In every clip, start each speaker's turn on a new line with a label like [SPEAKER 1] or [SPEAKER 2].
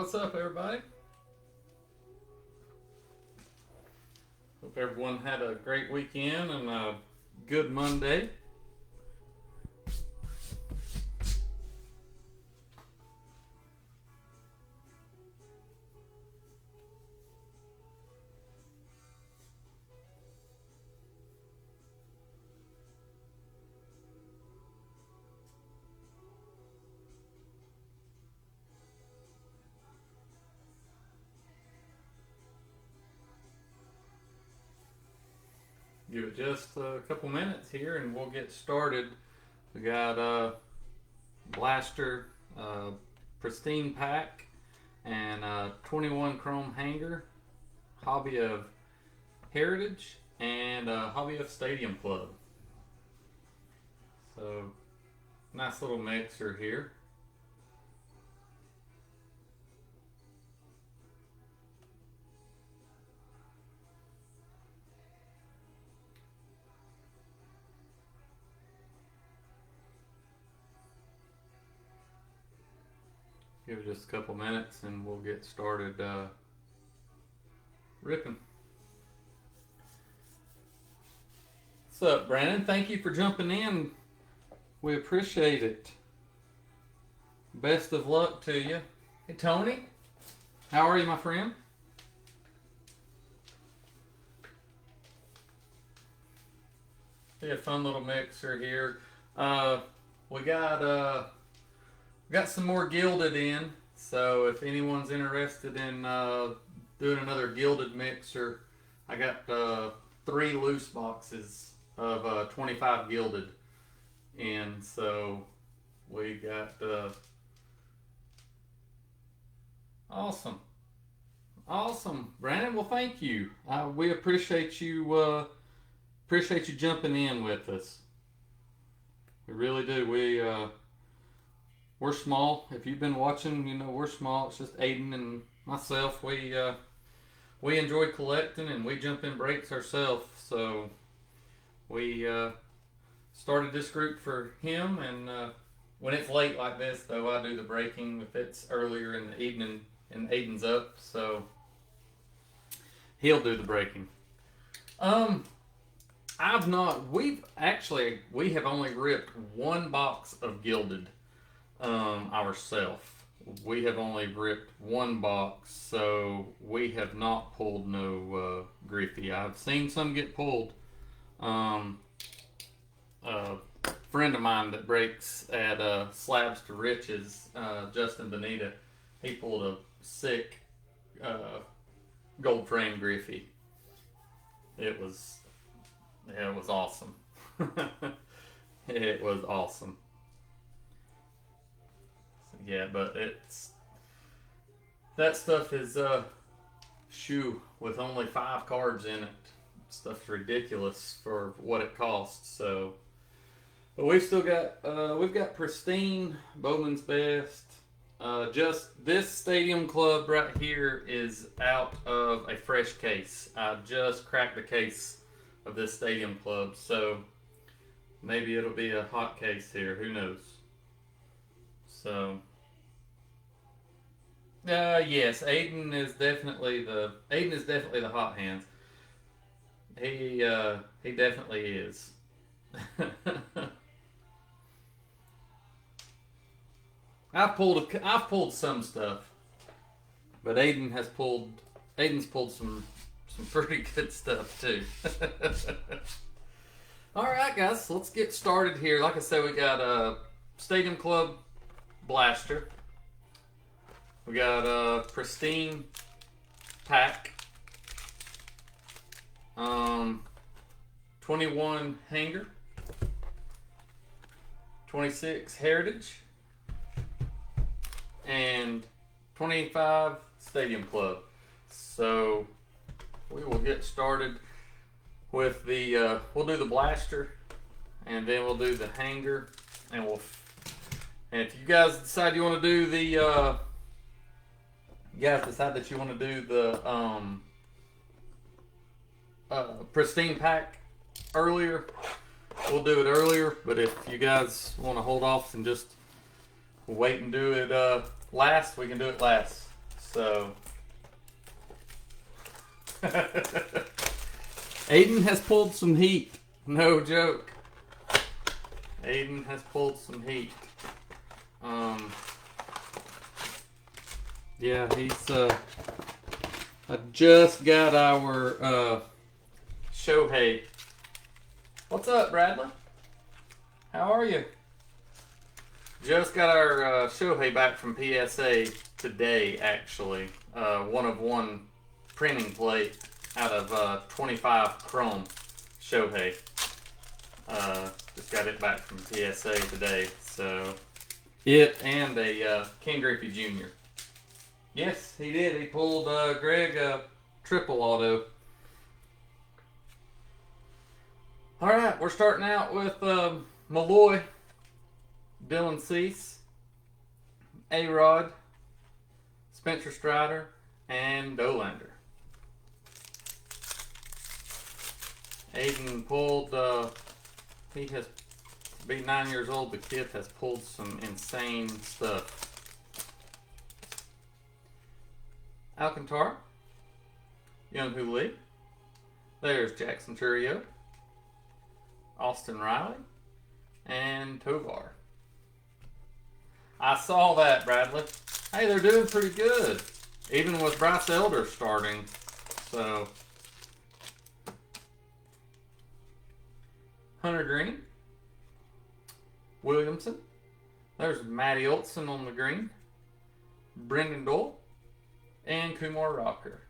[SPEAKER 1] What's up, everybody? Hope everyone had a great weekend and a good Monday. Give it just a couple minutes here and we'll get started. We got a blaster, pristine pack, and a 21 chrome hanger, hobby of heritage, and a hobby of stadium club. So nice little mixer here. Give it just a couple minutes and we'll get started ripping. What's up, Brandon? Thank you for jumping in. We appreciate it. Best of luck to you. Hey, Tony. How are you, my friend? Yeah, fun little mixer here. We got some more gilded in, so if anyone's interested in doing another gilded mixer, I got 3 loose boxes of 25 gilded in, so we got awesome, Brandon. Well, thank you. We appreciate you jumping in with us. We really do. We're small. If you've been watching, you know we're small. It's just Aiden and myself. We enjoy collecting and we jump in breaks ourselves. So we started this group for him. And when it's late like this, though, I do the breaking. If it's earlier in the evening and Aiden's up, so he'll do the breaking. We have only ripped one box of gilded. Ourselves. We have only ripped one box, so we have not pulled no Griffey. I've seen some get pulled. A friend of mine that breaks at Slabs to Riches, Justin Bonita, he pulled a sick gold frame Griffey. It was awesome. It was awesome. Yeah, but that stuff is shoe with only 5 cards in it. Stuff's ridiculous for what it costs. So, but we've still got we've got pristine Bowman's Best. Just this stadium club right here is out of a fresh case. I just cracked the case of this stadium club, so maybe it'll be a hot case here. Who knows? So. Yes, Aiden is definitely the hot hands. He definitely is. I've pulled some stuff, but Aiden's pulled some pretty good stuff too. All right, guys, let's get started here. Like I said, we got a Stadium Club blaster. We got a pristine pack, 21 hanger, 26 heritage, and 25 stadium club. So we will get started with the we'll do the blaster, and then we'll do the hanger, and if you guys decide you want to do the pristine pack earlier, we'll do it earlier. But if you guys want to hold off and just wait and do it last, we can do it last. So Aiden has pulled some heat. No joke. Aiden has pulled some heat. Yeah, he's I just got our Shohei. What's up, Bradley? How are you? Just got our Shohei back from PSA today, actually. One of one printing plate out of 25 chrome Shohei. Just got it back from PSA today. So, it and a Ken Griffey Jr. Yes, he did. He pulled Greg triple auto. All right, we're starting out with Malloy, Dylan Cease, A-Rod, Spencer Strider, and Dolander. Aiden pulled, he has, to be 9 years old, the kid has pulled some insane stuff. Alcantara, Young-Hoo Lee, there's Jackson Churio, Austin Riley, and Tovar. I saw that, Bradley. Hey, they're doing pretty good. Even with Bryce Elder starting. So, Hunter Green, Williamson. There's Matty Olson on the green. Brendan Dole, and Kumar Rocker.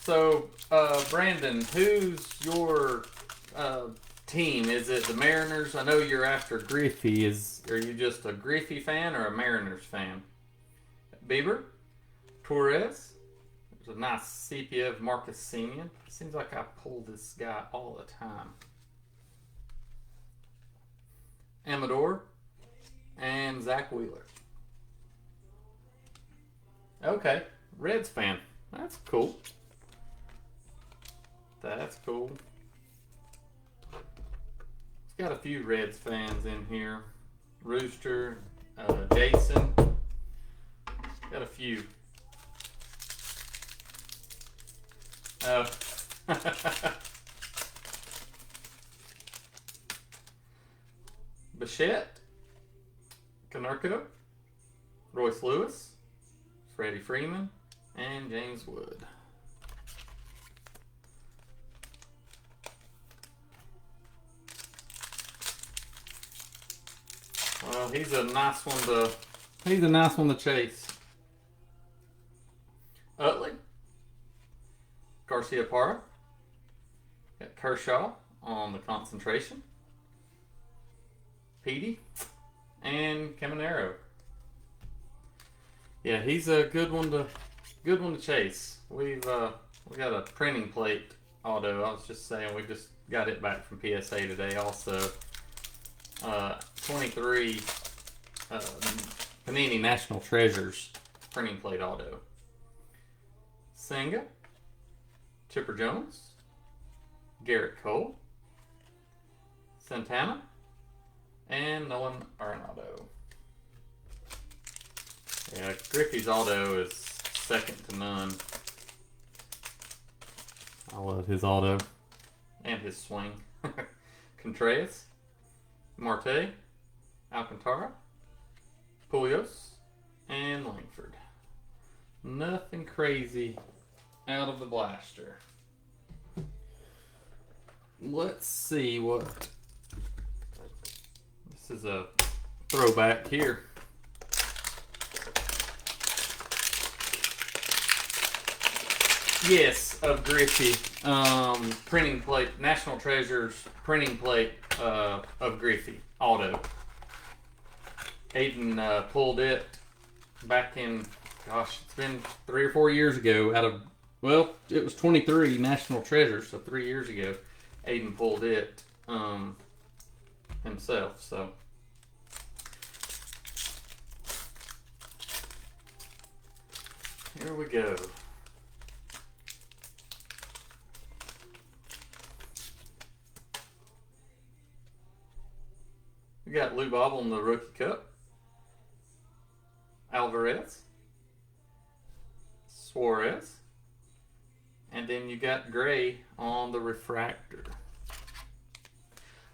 [SPEAKER 1] So, Brandon, who's your team? Is it the Mariners? I know you're after Griffey. Are you just a Griffey fan or a Mariners fan? Bieber, Torres. There's a nice sepia of Marcus Semien. Seems like I pull this guy all the time. Amador and Zach Wheeler. Okay, Reds fan. That's cool. That's cool. It's got a few Reds fans in here. Rooster, Jason. Got a few. Oh. Bichette, Canerco, Royce Lewis, Freddie Freeman, and James Wood. Well, he's a nice one to chase. Utley, Garcia Parra, got Kershaw on the concentration, Petey, and Caminero. Yeah, he's a good one to chase. We got a printing plate auto. I was just saying we just got it back from PSA today also. 23 Panini National Treasures printing plate auto. Senga, Chipper Jones, Garrett Cole, Santana, and Nolan Arenado. Yeah, Griffey's auto is second to none. I love his auto and his swing. Contreras, Marte, Alcantara, Pulios, and Langford. Nothing crazy out of the blaster. Let's see what... This is a throwback here. Yes, of Griffey. Printing plate, National Treasures printing plate of Griffey. Auto. Aiden pulled it back in, gosh, it's been 3 or 4 years ago out of, well, it was 23 National Treasures, so 3 years ago. Aiden pulled it himself, so. Here we go. We got Lou Bob on the Rookie Cup. Alvarez, Suarez, and then you got gray on the refractor.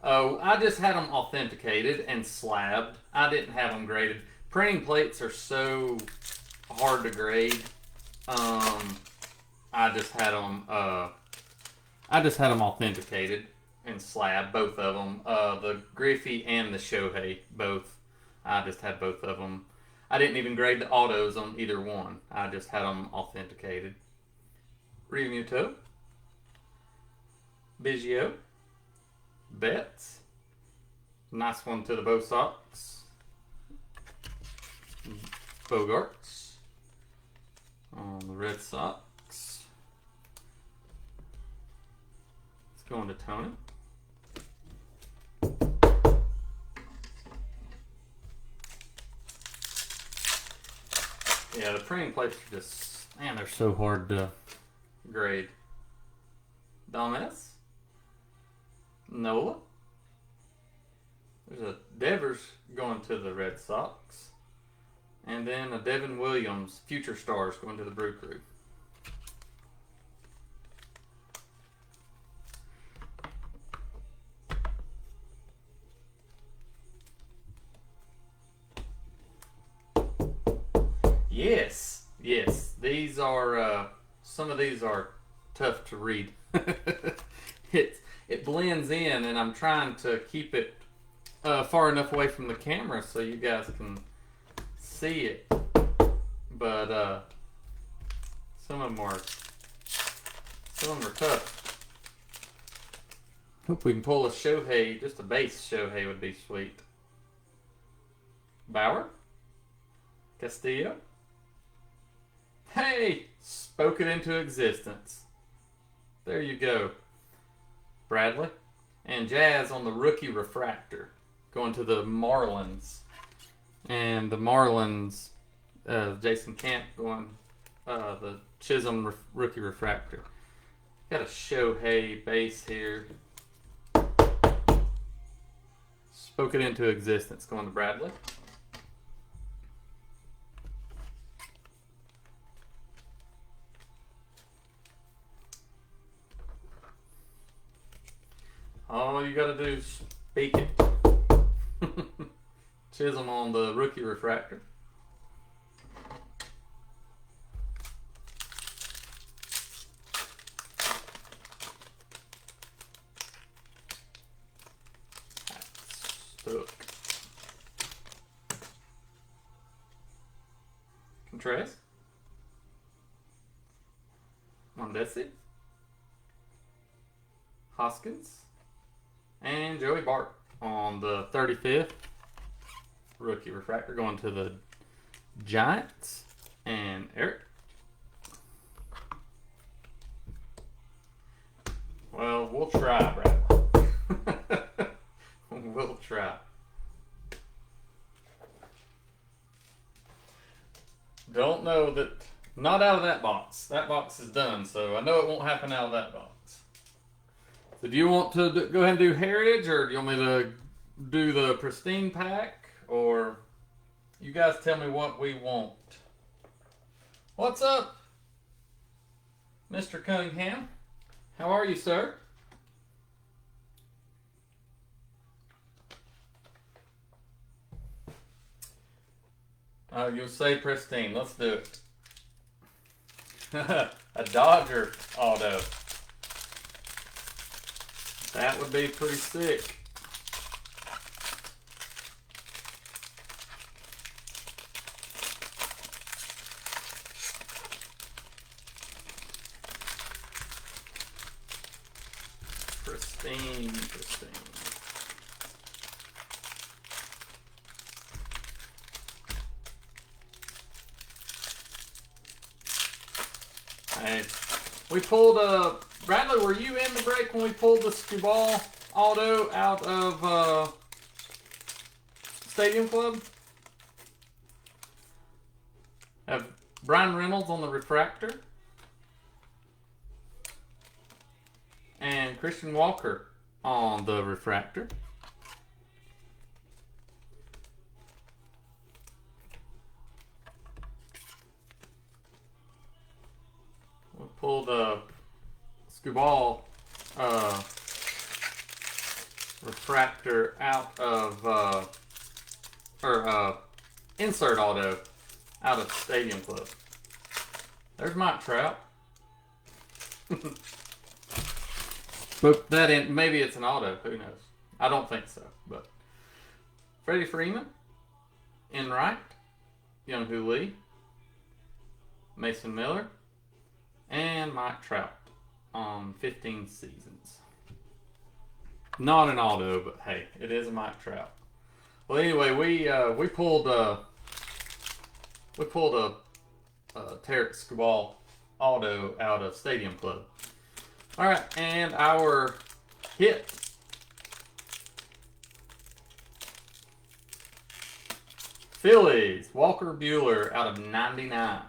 [SPEAKER 1] Oh, I just had them authenticated and slabbed. I didn't have them graded. Printing plates are so hard to grade. I just had them. Authenticated and slabbed, both of them. The Griffey and the Shohei, both. I just had both of them. I didn't even grade the autos on either one. I just had them authenticated. Realmuto, Biggio, Betts, nice one to the Bo Sox, Bogarts on the Red Sox. Let's go on to Tony. Yeah, the printing plates are just, man, they're so hard to grade. Dames, Nola. There's a Devers going to the Red Sox. And then a Devin Williams, Future Stars, going to the Brew Crew. Yes, yes. These are, some of these are tough to read. It blends in, and I'm trying to keep it far enough away from the camera so you guys can see it. But some of them are tough. Hope we can pull a Shohei, just a base Shohei would be sweet. Bauer, Castillo. Hey, spoke it into existence. There you go. Bradley and Jazz on the rookie refractor, going to the Marlins. And the Marlins, Jason Camp going the Chisholm rookie refractor. Got a Shohei base here. Spoke it into existence, going to Bradley. All you gotta do is speak it. Chisholm on the rookie refractor. Stuck. Contreras. Mondesi. Hoskins. And Joey Bart on the 35th rookie refractor, going to the Giants. And Eric. Well, we'll try, Bradley. We'll try. Don't know that. Not out of that box. That box is done, so I know it won't happen out of that box. So do you want to go ahead and do Heritage, or do you want me to do the Pristine pack? Or you guys tell me what we want. What's up, Mr. Cunningham? How are you, sir? You'll say Pristine. Let's do it. A Dodger auto. That would be pretty sick. Pristine. Hey, we pulled Bradley, were you in the break when we pulled the Skubal auto out of Stadium Club? Have Brian Reynolds on the refractor. And Christian Walker on the refractor. pull the Skubal refractor out of, insert auto out of Stadium Club. There's Mike Trout. But maybe it's an auto. Who knows? I don't think so. But Freddie Freeman, Enright, Young-Hoo Lee, Mason Miller, and Mike Trout on 15 seasons. Not an auto, but hey, it is a Mike Trout. Well, anyway, we pulled a Tarek Skubal auto out of Stadium Club. All right, and our hit Phillies, Walker Buehler out of 99.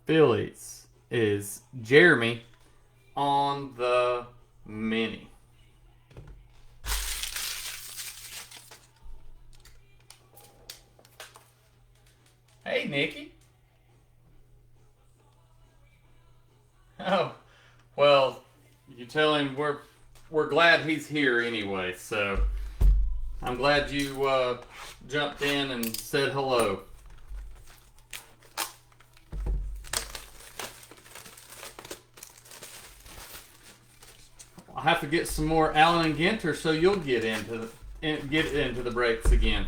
[SPEAKER 1] Phillies is Jeremy on the mini. Hey, Nikki. Oh, well, you tell him we're glad he's here anyway, so I'm glad you jumped in and said hello. I'll have to get some more Allen and Ginter so you'll get into the breaks again.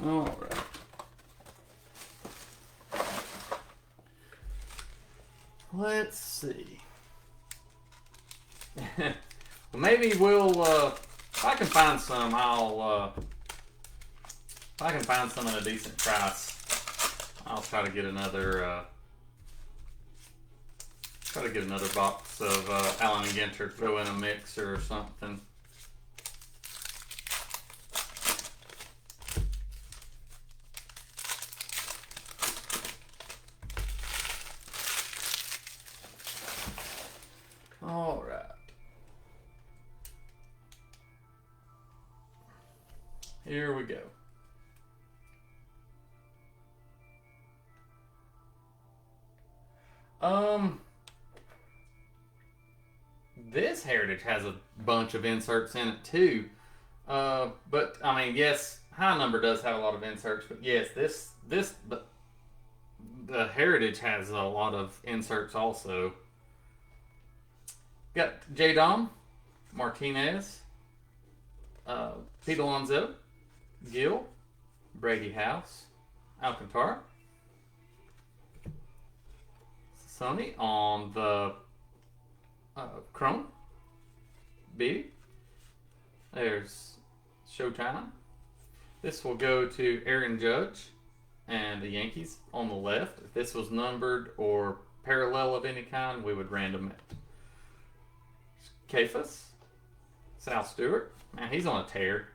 [SPEAKER 1] All right. Let's see. Well, maybe we'll. If I can find some, I'll. If I can find some at a decent price, I'll try to get another. Try to get another box of Allen and Ginter. Throw in a mixer or something. All right. Here we go. This Heritage has a bunch of inserts in it too. But I mean, yes, high number does have a lot of inserts, but yes, the Heritage has a lot of inserts also. Got J. Dom, Martinez, Pete Alonso, Gill, Brady House, Alcantara, Sonny on the Chrome, B. There's Showtime. This will go to Aaron Judge and the Yankees on the left. If this was numbered or parallel of any kind, we would random it. Kefas, Sal Stewart. Man, he's on a tear.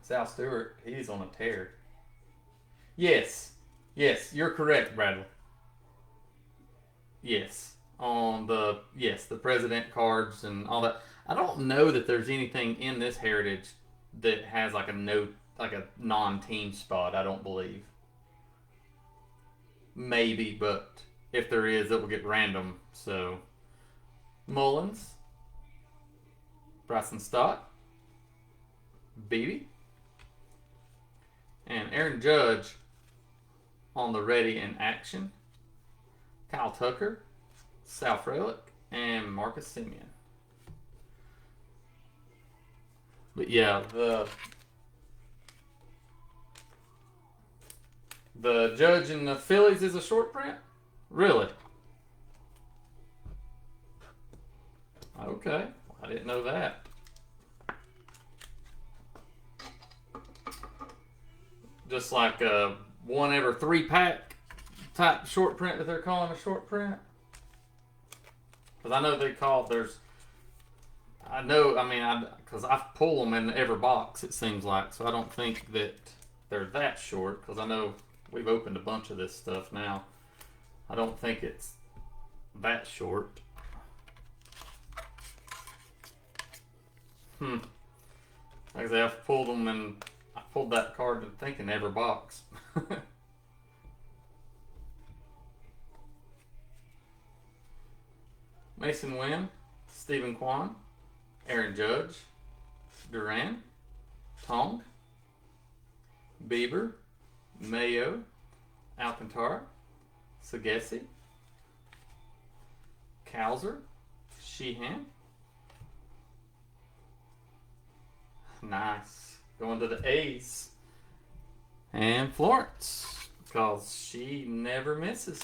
[SPEAKER 1] Sal Stewart, he's on a tear. Yes, you're correct, Bradley. Yes, the president cards and all that. I don't know that there's anything in this Heritage that has like a non-team spot. I don't believe. Maybe, but if there is, it will get random. So Mullins, Bryson Stott, Beebe, and Aaron Judge on the ready in action. Kyle Tucker, Sal Frelick, and Marcus Semien. But yeah, the Judge in the Phillies is a short print? Really? Okay, I didn't know that. Just like a 1 every 3 pack type short print that they're calling a short print. Because I know they call there's. I know. I mean, because I pull them in every box. It seems like so. I don't think that they're that short, because I know we've opened a bunch of this stuff now. I don't think it's that short. Like I say, I've pulled them, and I pulled that card, I think, in every box. Mason Wynn, Stephen Kwan, Aaron Judge, Duran, Tong, Bieber, Mayo, Alcantara, Sagesi, Cowser, Sheehan. Nice. Going to the A's. And Florence, because she never misses.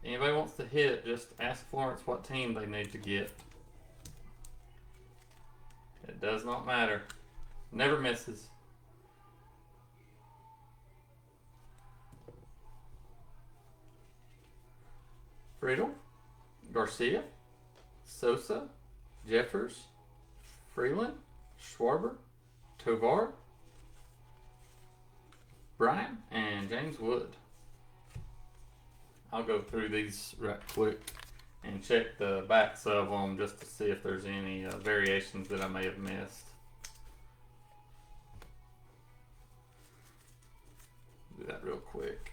[SPEAKER 1] Anybody wants to hit, just ask Florence what team they need to get. It does not matter. Never misses. Friedel, Garcia, Sosa, Jeffers, Freeland, Schwarber, Tovar, Bryan, and James Wood. I'll go through these right quick and check the backs of them just to see if there's any variations that I may have missed. Do that real quick.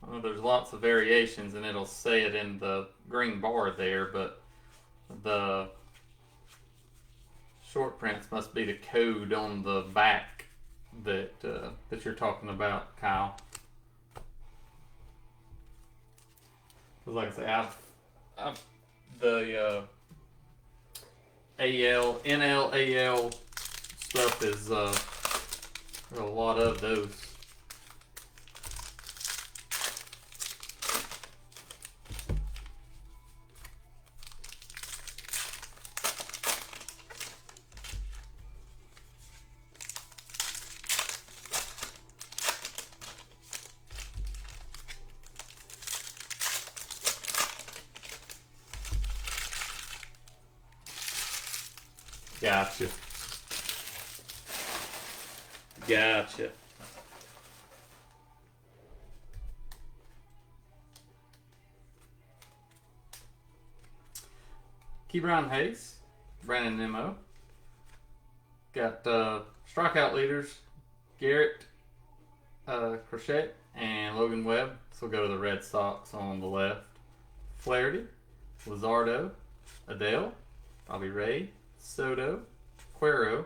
[SPEAKER 1] Well, there's lots of variations, and it'll say it in the green bar there, but the short prints must be the code on the back that you're talking about, Kyle. Because like I say, I've the AL, NL, AL stuff is there's a lot of those. Gotcha. Gotcha. Ke'Bryan Hayes, Brandon Nimmo. Got strikeout leaders, Garrett, Crochet, and Logan Webb. So we'll go to the Red Sox on the left. Flaherty, Luzardo, Adele, Bobby Ray, Soto, Cuero,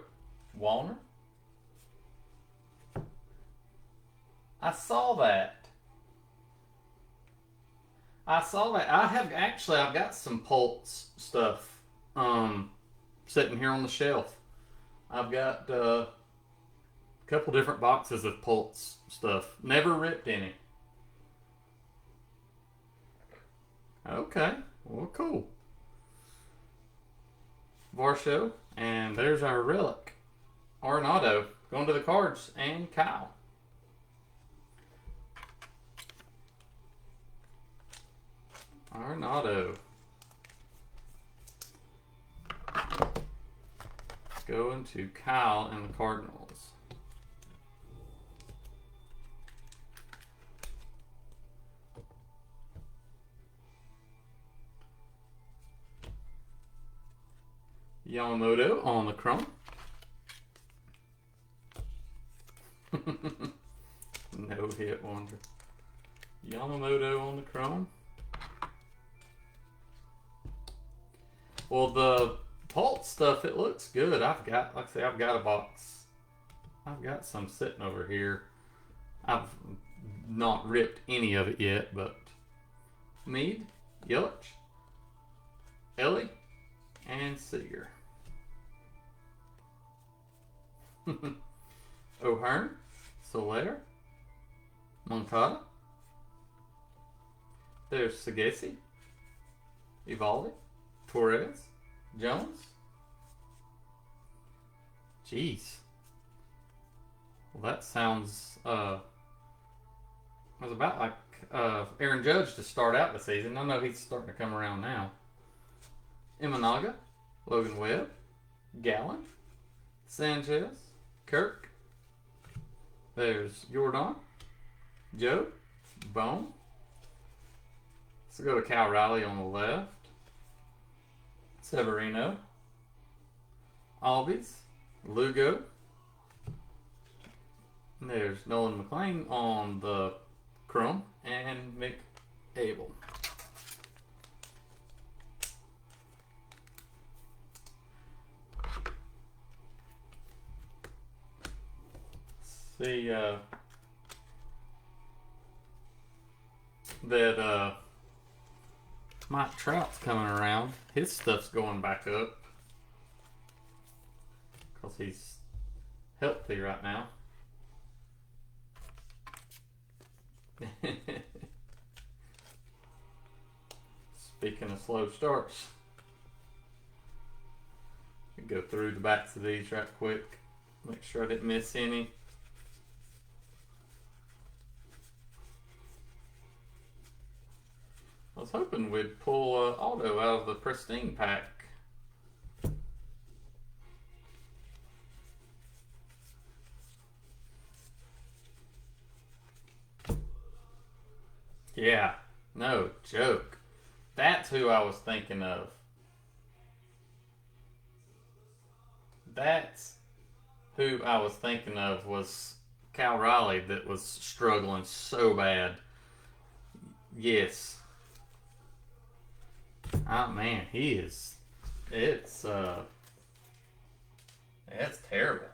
[SPEAKER 1] Walner. I saw that. I've got some Pulse stuff sitting here on the shelf. I've got a couple different boxes of Pulse stuff. Never ripped any. Okay, well, cool. Varsho, and there's our relic. Arenado going to the Cards, and Kyle. Arenado going to Kyle and the Cardinals. Yamamoto on the Chrome. No hit wonder. Yamamoto on the Chrome. Well, the Pulse stuff, it looks good. I've got a box. I've got some sitting over here. I've not ripped any of it yet, but Mead, Yelich, Ellie, and Seager. O'Hearn, Soler, Moncada. There's Sagesi, Evaldi, Torres, Jones. Jeez. Well, that sounds it was about like Aaron Judge to start out the season. I know he's starting to come around now. Imanaga, Logan Webb, Gallen, Sanchez, Kirk. There's Jordan, Joe, Bone. Let's go to Cal Riley on the left. Severino, Albies, Lugo. And there's Nolan McLean on the Chrome and McAble. See that Mike Trout's coming around. His stuff's going back up because he's healthy right now. Speaking of slow starts, go through the backs of these right quick. Make sure I didn't miss any. I was hoping we'd pull Auto out of the pristine pack. Yeah, no joke. That's who I was thinking of. That's who I was thinking of was Cal Riley that was struggling so bad. Yes. Oh man, he is. It's terrible.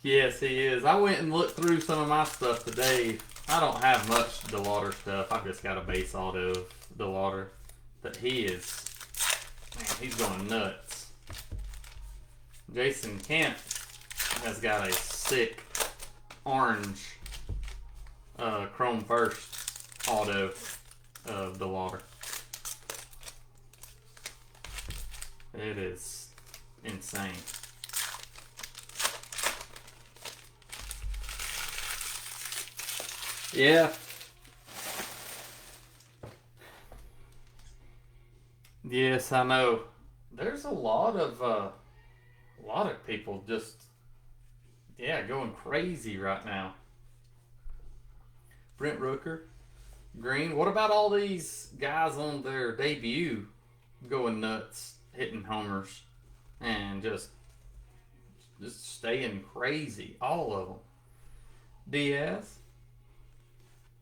[SPEAKER 1] Yes, he is. I went and looked through some of my stuff today. I don't have much DeLauder stuff. I've just got a base auto of DeLauder. But he is, man, he's going nuts. Jason Kent has got a sick orange Chrome First auto of DeLauder. It is insane. Yeah. Yes, I know. There's a lot of people just going crazy right now. Brent Rooker, Green. What about all these guys on their debut going nuts, hitting homers, and just staying crazy? All of them. Diaz,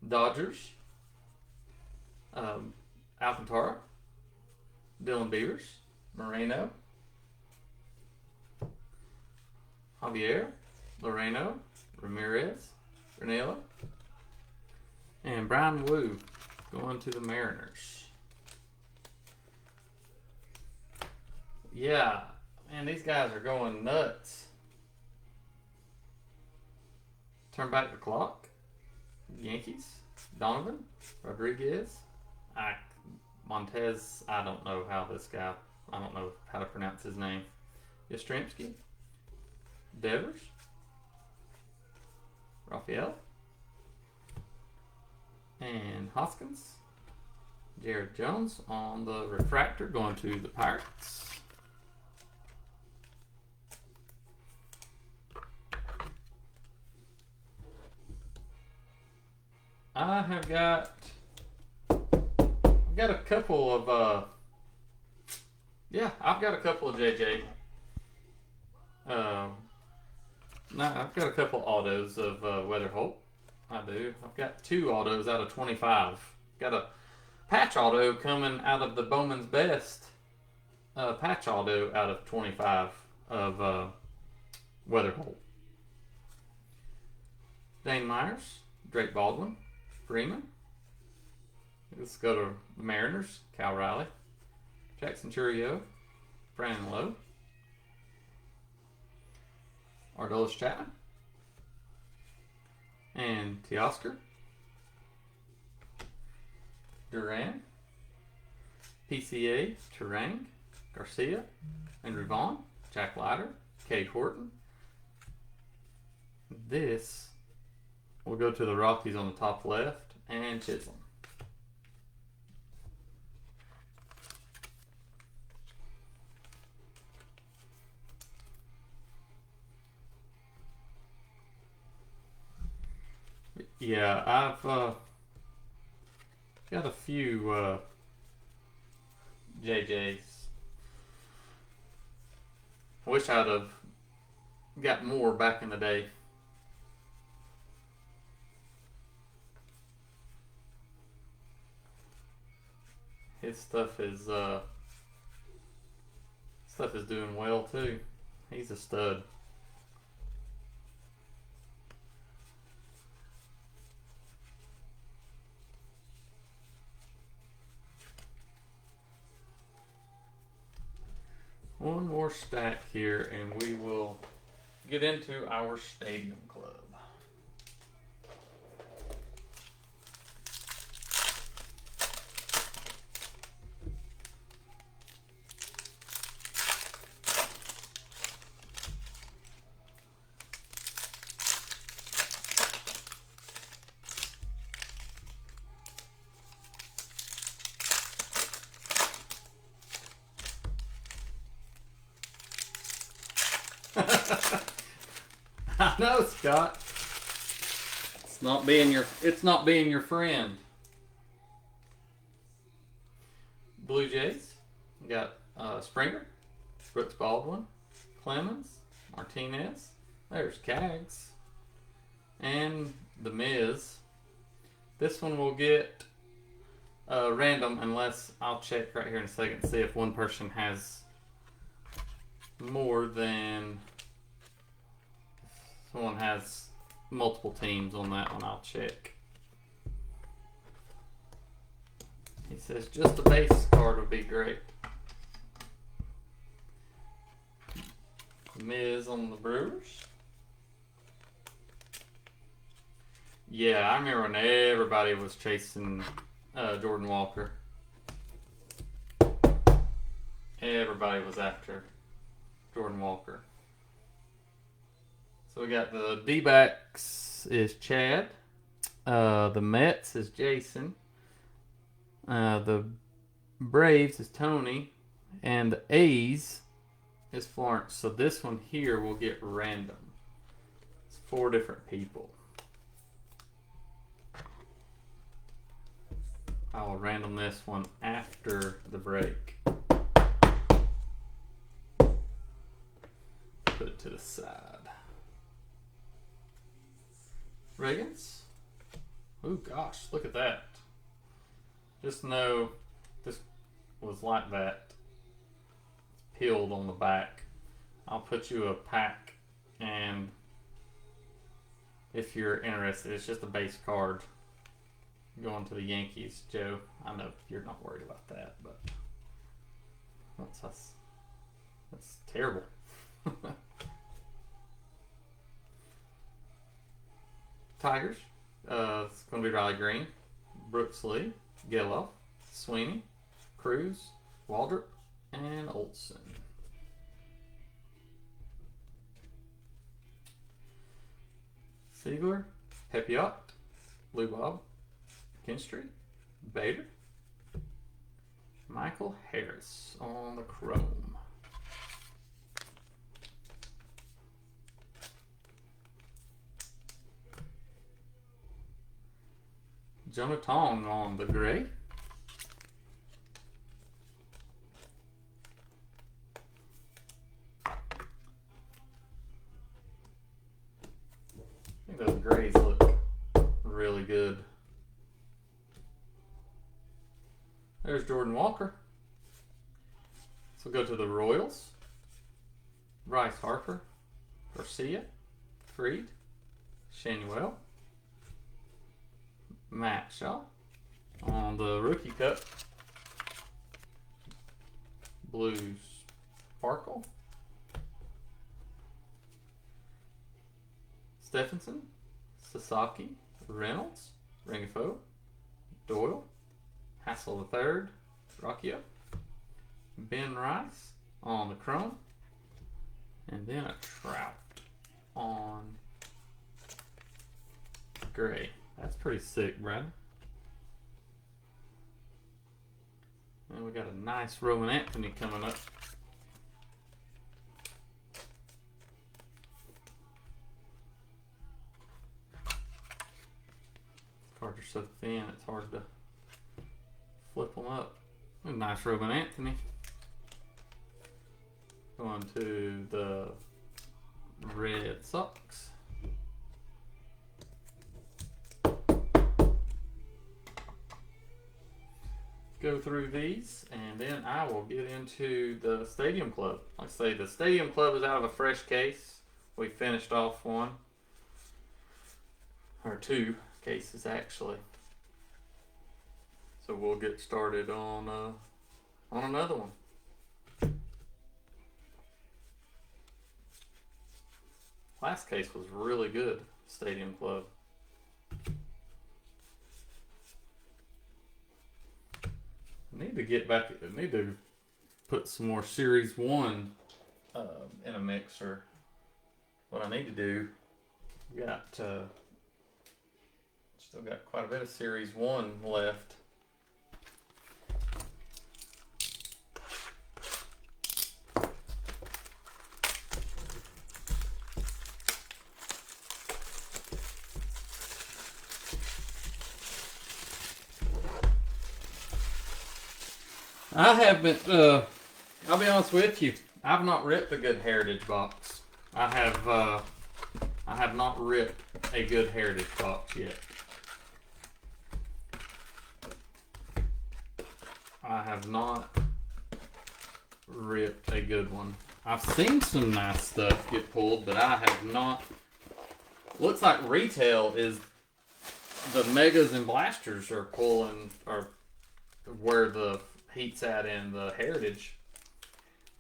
[SPEAKER 1] Dodgers, Alcantara, Dylan Beavers, Moreno, Javier, Loreno, Ramirez, Ranella, and Brian Wu going to the Mariners. Yeah, man, these guys are going nuts. Turn back the clock. Yankees, Donovan, Rodriguez, Montez. I don't know how to pronounce his name. Yastrzemski, Devers, Raphael, and Hoskins. Jared Jones on the refractor going to the Pirates. I've got a couple of I've got a couple of JJ. I've got a couple autos of Weatherholt. I do. I've got 2 autos out of 25. Got a patch auto coming out of the Bowman's Best patch auto out of 25 of Weatherholt. Dane Myers, Drake Baldwin, Freeman. Let's go to the Mariners. Cal Riley, Jackson Churio, Brandon Lowe, Ardolis Chapman, and Teoscar, Duran, PCA, Terang, Garcia, and Vaughn, Jack Leiter, Cade Horton. This will go to the Rockies on the top left, and Chisholm. Yeah, I've got a few JJs. I wish I'd have got more back in the day. His stuff is doing well too. He's a stud. One more stack here and we will get into our Stadium Club. I know, Scott. It's not being your friend. Blue Jays. We got Springer, Brooks Baldwin, Clemens, Martinez. There's Cags. And the Miz. This one will get random unless I'll check right here in a second to see if one person has more than someone has multiple teams on that one. I'll check. He says just a base card would be great. Miz on the Brewers. Yeah, I remember when everybody was chasing Jordan Walker. Everybody was after Jordan Walker. So we got the D-backs is Chad. The Mets is Jason. The Braves is Tony. And the A's is Florence. So this one here will get random. It's 4 different people. I will random this one after the break. Put it to the side. Reagans. Oh gosh, look at that. Just know this was like that. It's peeled on the back. I'll put you a pack, and if you're interested, it's just a base card going to the Yankees, Joe. I know you're not worried about that, but that's terrible. Tigers. It's going to be Riley Green, Brooks Lee, Geloff, Sweeney, Cruz, Waldrop, and Olsen. Siegler, Pepiot, Lou Bob, Kinstry, Bader, Michael Harris on the Chrome. Jonah Tong on the gray. I think those grays look really good. There's Jordan Walker. So go to the Royals. Bryce Harper, Garcia, Freed, Shanuel, Matt Shaw on the Rookie Cup. Blues Sparkle. Stephenson, Sasaki, Reynolds, Rengifo, Doyle, Hassel III, Rocchio, Ben Rice on the Chrome, And then a Trout on gray. That's pretty sick, Brad. And we got a nice Roman Anthony coming up. Cards are so thin, it's hard to flip them up. A nice Roman Anthony. Going to the Red Sox. Go through these, and then I will get into the Stadium Club. Like I say, the Stadium Club is out of a fresh case. We finished off one, or two cases actually. So we'll get started on another one. Last case was really good, Stadium Club. I need to get back. I need to put some more Series 1 in a mixer. What I need to do, we got still got quite a bit of Series 1 left. I haven't, I'll be honest with you, I've not ripped a good Heritage box. I have not ripped a good Heritage box yet. I have not ripped a good one. I've seen some nice stuff get pulled, but I have not. Looks like retail is the Megas and Blasters are pulling, or where the heat's at in the Heritage.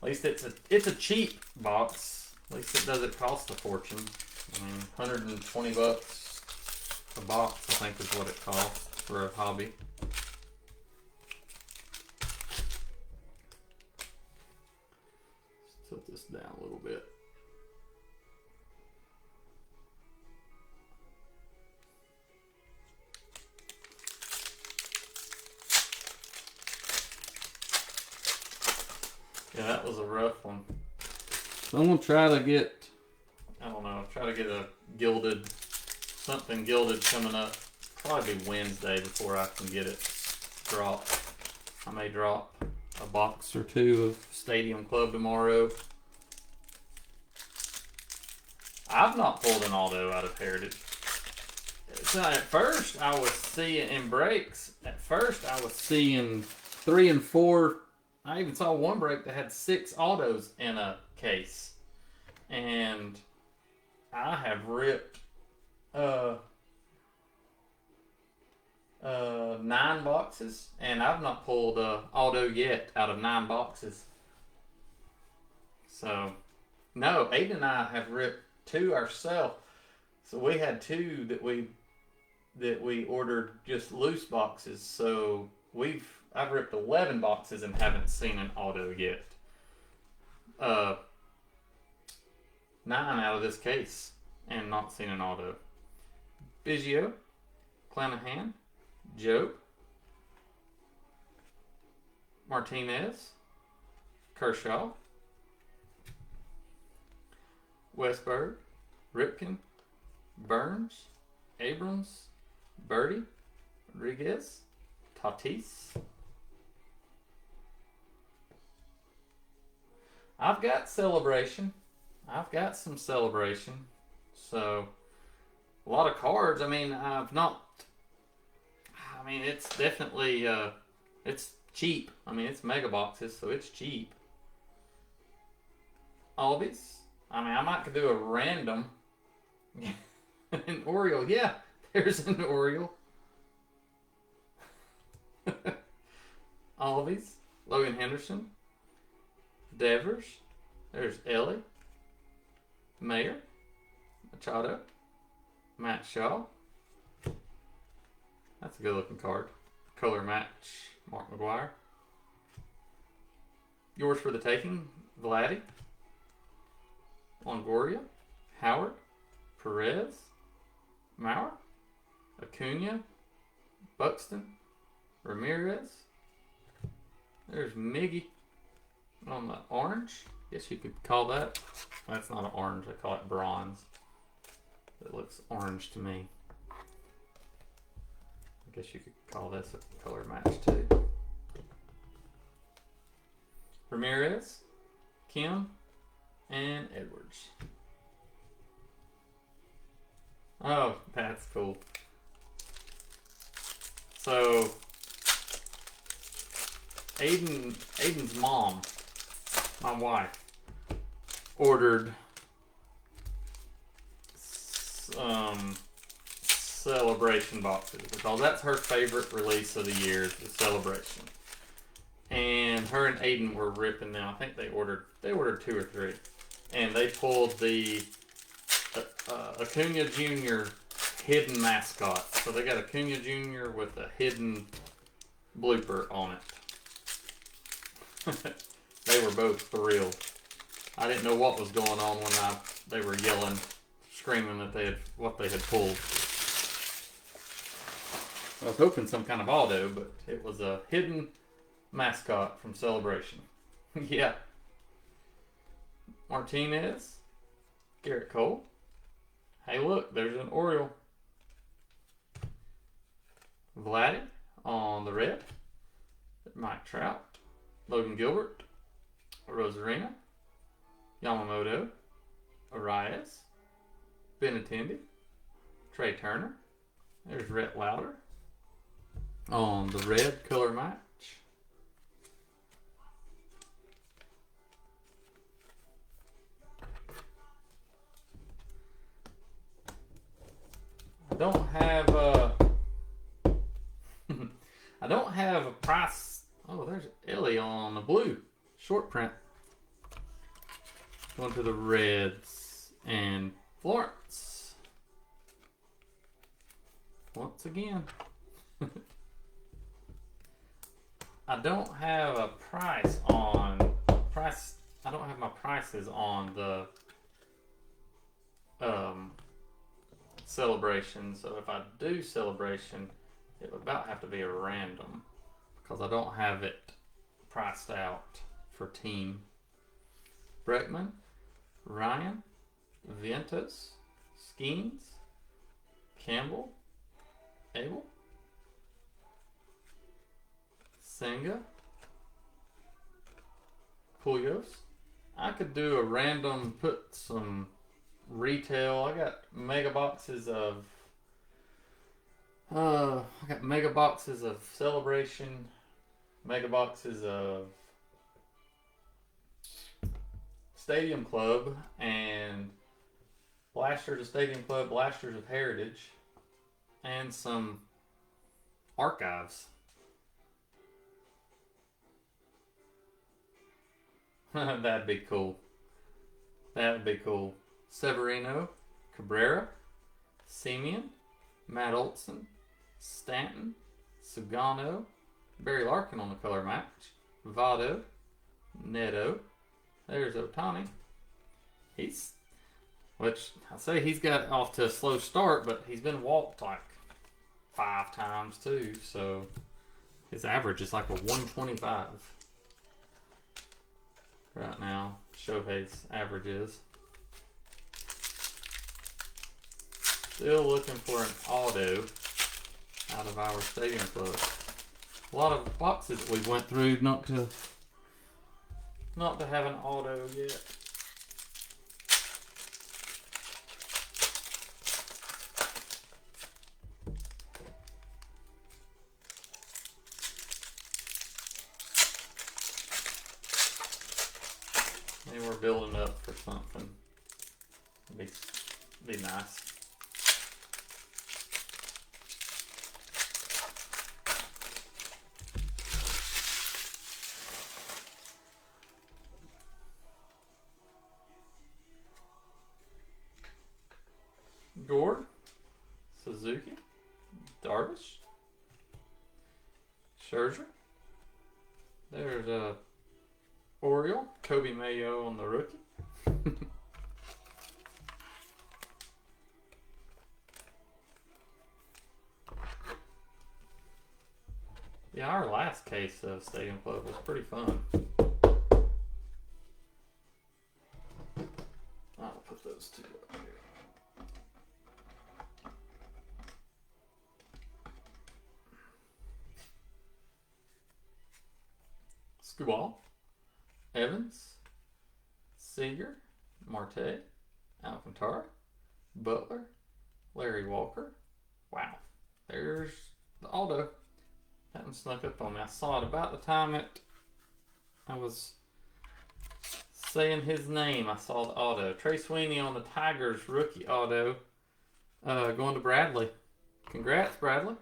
[SPEAKER 1] At least it's a cheap box. At least it doesn't cost a fortune. I mean, $120 a box, I think, is what it costs for a hobby. Let's tilt this down a little bit. Yeah, that was a rough one. So I'm gonna try to get, I don't know, try to get a gilded, something gilded coming up. Probably be Wednesday before I can get it dropped. I may drop a box or two of Stadium Club tomorrow. I've not pulled an auto out of Heritage. So at first I was seeing in breaks. At first I was seeing 3 and 4. I even saw one break that had 6 autos in a case. And I have ripped 9 boxes, and I've not pulled an auto yet out of 9 boxes. So, no, Aiden and I have ripped 2 ourselves. So we had 2 that we ordered just loose boxes. So I've ripped 11 boxes and haven't seen an auto yet. 9 out of this case and not seen an auto. Biggio, Clanahan, Joe, Martinez, Kershaw, Westberg, Ripken, Burns, Abrams, Birdie, Rodriguez, Tatis. I've got Celebration. I've got some Celebration. So, a lot of cards. I mean, it's definitely, it's cheap. I mean, it's mega boxes, so it's cheap. Albies. I mean, I might do a random. An Oriole. Yeah, there's an Oriole. Albies. Logan Henderson. Devers. There's Ellie. Mayer. Machado. Matt Shaw. That's a good looking card. Color match. Mark McGuire. Yours for the taking. Vladdy. Longoria, Howard, Perez, Maurer, Acuna, Buxton, Ramirez. There's Miggy on the orange. Guess you could call that. That's not an orange. I call it bronze. It looks orange to me. I guess you could call this a color match too. Ramirez, Kim, and Edwards. Oh, that's cool. So, Aiden's mom, my wife, ordered Celebration boxes because that's her favorite release of the year is the Celebration. And her and Aiden were ripping them. I think they ordered 2 or 3, and they pulled the Acuna Jr. hidden mascot. So they got Acuna Jr. with a hidden blooper on it. They were both thrilled. I didn't know what was going on when they were yelling, screaming that what they had pulled. I was hoping some kind of auto, but it was a hidden mascot from Celebration. Yeah. Martinez, Garrett Cole. Hey, look, there's an Oriole. Vladdy on the red. Mike Trout, Logan Gilbert, Rosarina, Yamamoto, Arias, Benintendi, Trey Turner. There's Rhett Lauder on the red color match. I don't have a price. Oh, there's Ellie on the blue short print. Going to the Reds and Florence once again. I don't have a price. I don't have my prices on the Celebration. So if I do Celebration, it would about have to be a random because I don't have it priced out for team. Breckman, Ryan, Ventus, Skeens, Campbell, Abel, Senga, Pujols. I could do a random, put some retail. I got mega boxes of Celebration, mega boxes of Stadium Club, and blasters of Stadium Club, blasters of Heritage, and some archives. That'd be cool. That'd be cool. Severino, Cabrera, Semien, Matt Olson, Stanton, Sugano, Barry Larkin on the color match, Votto, Neto. There's Ohtani. Which I say he's got off to a slow start, but he's been walked like 5 times too, so his average is like a 125 right now. Shohei's average is. Still looking for an auto out of our Stadium Club. A lot of boxes that we went through not to have an auto yet. Maybe we're building up for something. Be nice. Gore, Suzuki, Darvish, Scherzer. There's a Oriole, Kobe Mayo on the rookie. Yeah, our last case of Stadium Club was pretty fun. I'll put those two up here. Skubal, Evans, Seager, Marte, Alcantara, Butler, Larry Walker. Wow, there's the auto. That one snuck up on me. I saw it about the time I was saying his name. I saw the auto. Trey Sweeney on the Tigers rookie auto, going to Bradley. Congrats, Bradley.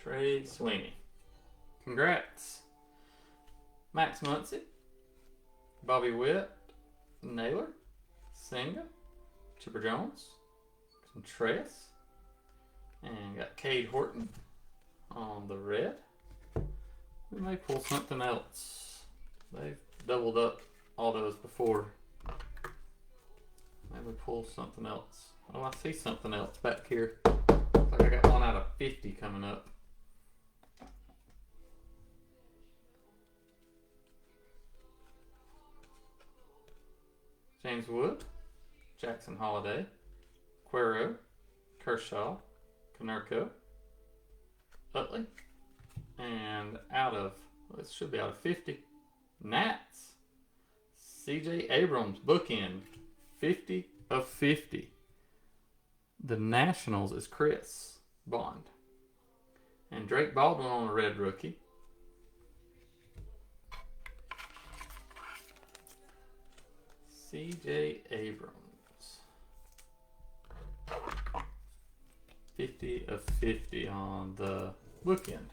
[SPEAKER 1] Trey Sweeney. Congrats. Max Muncy, Bobby Witt, Naylor, Senga, Chipper Jones, Contreras, and got Cade Horton on the red. We may pull something else. They've doubled up all those before. Maybe pull something else. Oh, I see something else back here. Looks like I got 1 out of 50 coming up. James Wood, Jackson Holiday, Cuero, Kershaw, Konerko, Utley, and out of, well, it should be out of 50, Nats, CJ Abrams, bookend, 50 of 50. The Nationals is Chris Bond. And Drake Baldwin on a red rookie. CJ Abrams. 50 of 50 on the bookend.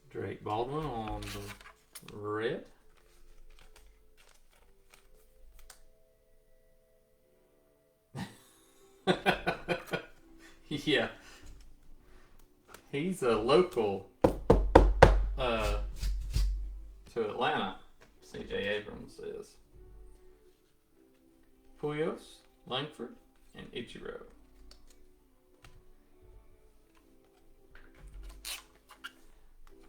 [SPEAKER 1] Drake Baldwin on the red. Yeah. He's a local to Atlanta. CJ Abrams is. Puyos, Langford, and Ichiro.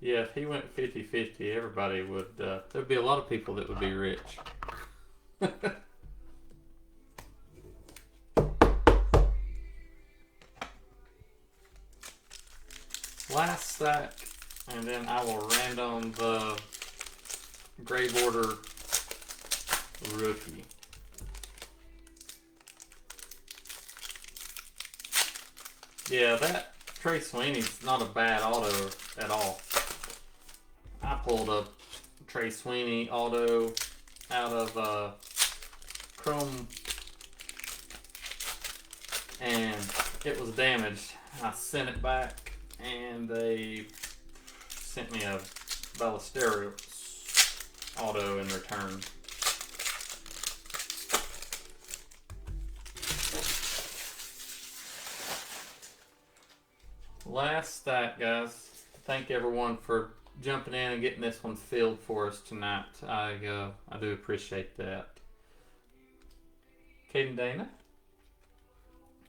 [SPEAKER 1] Yeah, if he went 50-50, everybody would, there'd be a lot of people that would be rich. Last stack, and then I will random the gray border rookie. Yeah, that Trey Sweeney's not a bad auto at all. I pulled a Trey Sweeney auto out of Chrome, and it was damaged. I sent it back, and they sent me a Ballesteros auto in return. Last stack, guys. Thank everyone for jumping in and getting this one filled for us tonight. I do appreciate that. Caden Dana,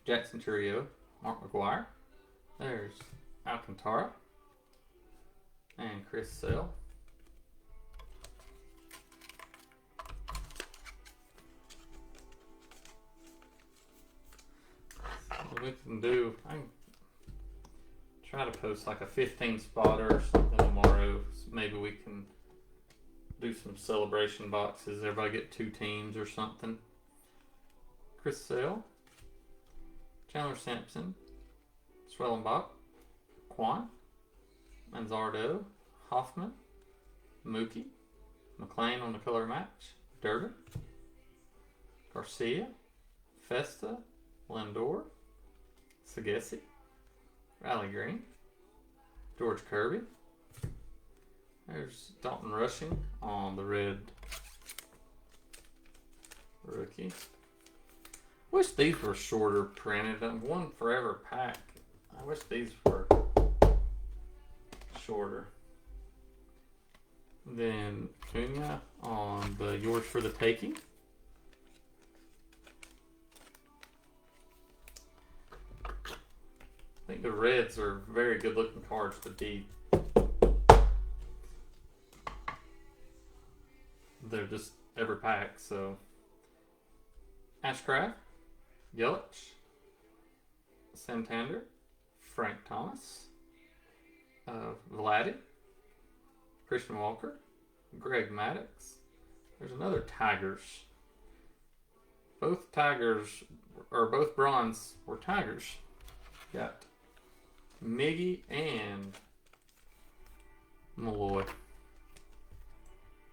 [SPEAKER 1] Jackson Churio, Mark McGuire. There's Alcantara and Chris Sale. What we can do, I can try to post like a 15 spotter or something tomorrow. So maybe we can do some celebration boxes. Everybody get 2 teams or something. Chris Sale, Chandler Sampson, Swellenbach, Quan, Manzardo, Hoffman, Mookie, McLean on the color match, Durden, Garcia, Festa, Lindor, Sagesi, Riley Green, George Kirby. There's Dalton Rushing on the red rookie. Wish these were shorter printed. One forever pack. I wish these were shorter. Then Cunha on the Yours for the Taking. I think the reds are very good looking cards to beat. They're just every pack, so. Ashcraft, Yelich, Santander, Frank Thomas, Vladdy, Christian Walker, Greg Maddux. There's another Tigers. Both Tigers, or both bronze were Tigers. Got Miggy and Malloy.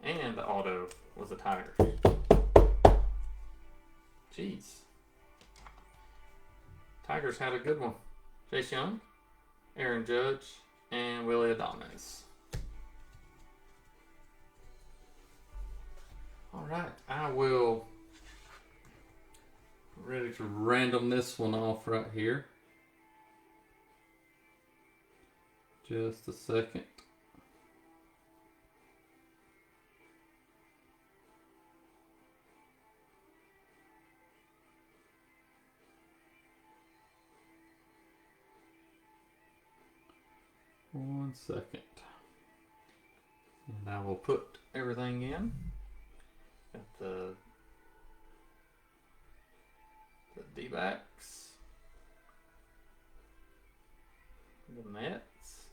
[SPEAKER 1] And the auto was a Tiger. Jeez. Tigers had a good one. Chase Young, Aaron Judge, and Willie Adames. Alright, I will ready to random this one off right here. Just a second. One second. And I will put everything in. Got the D-backs, the Mets,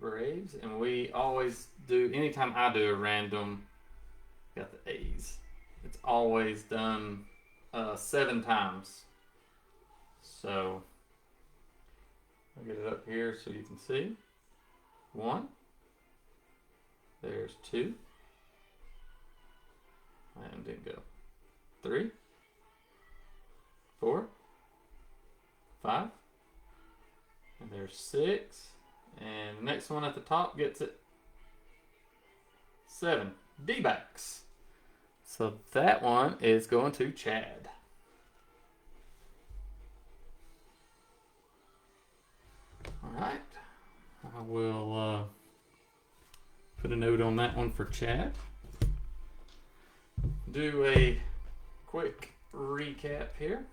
[SPEAKER 1] Braves, and we always do, anytime I do a random, got the A's. It's always done 7 times. So, I'll get it up here so you can see. 1. There's 2. And didn't go. 3. 4. 5. And there's 6. And the next one at the top gets it. 7. D-backs. So that one is going to Chad. Alright. I will put a note on that one for Chad. Do a quick recap here.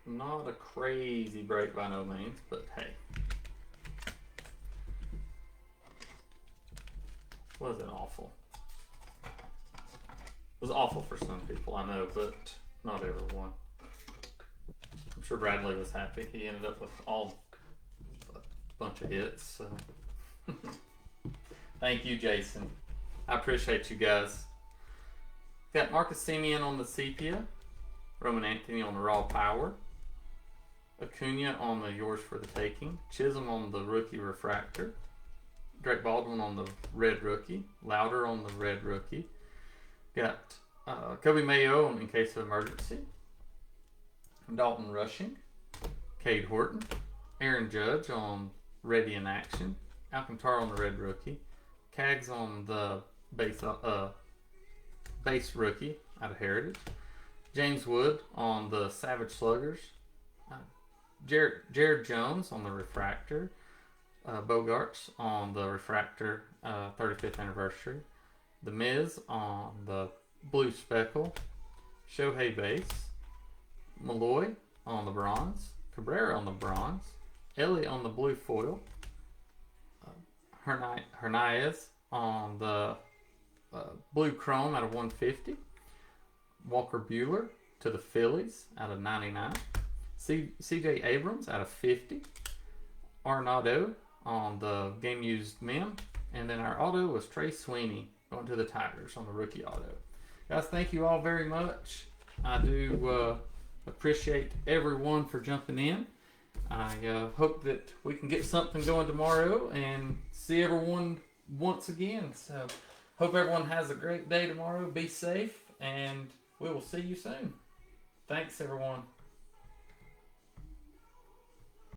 [SPEAKER 1] Not a crazy break by no means, but hey. Wasn't awful. It was awful for some people, I know, but not everyone. I'm sure Bradley was happy. He ended up with a bunch of hits. So. Thank you, Jason. I appreciate you guys. Got Marcus Semien on the sepia, Roman Anthony on the raw power, Acuna on the Yours for the Taking, Chisholm on the rookie refractor, Drake Baldwin on the red rookie, Louder on the red rookie. Got Kobe Mayo in case of emergency, Dalton Rushing, Cade Horton, Aaron Judge on ready in action, Alcantara on the red rookie, Cags on the base rookie out of Heritage, James Wood on the Savage Sluggers, Jared Jones on the refractor, Bogarts on the refractor 35th anniversary, The Miz on the blue speckle, Shohei base, Malloy on the bronze, Cabrera on the bronze, Ellie on the blue foil, Hernandez on the blue chrome out of 150, Walker Buehler to the Phillies out of 99, CJ Abrams out of 50, Arenado on the game used mem, and then our auto was Trey Sweeney going to the Tigers on the rookie auto. Guys, thank you all very much. I do appreciate everyone for jumping in. I hope that we can get something going tomorrow and see everyone once again. So, hope everyone has a great day tomorrow. Be safe, and we will see you soon. Thanks, everyone.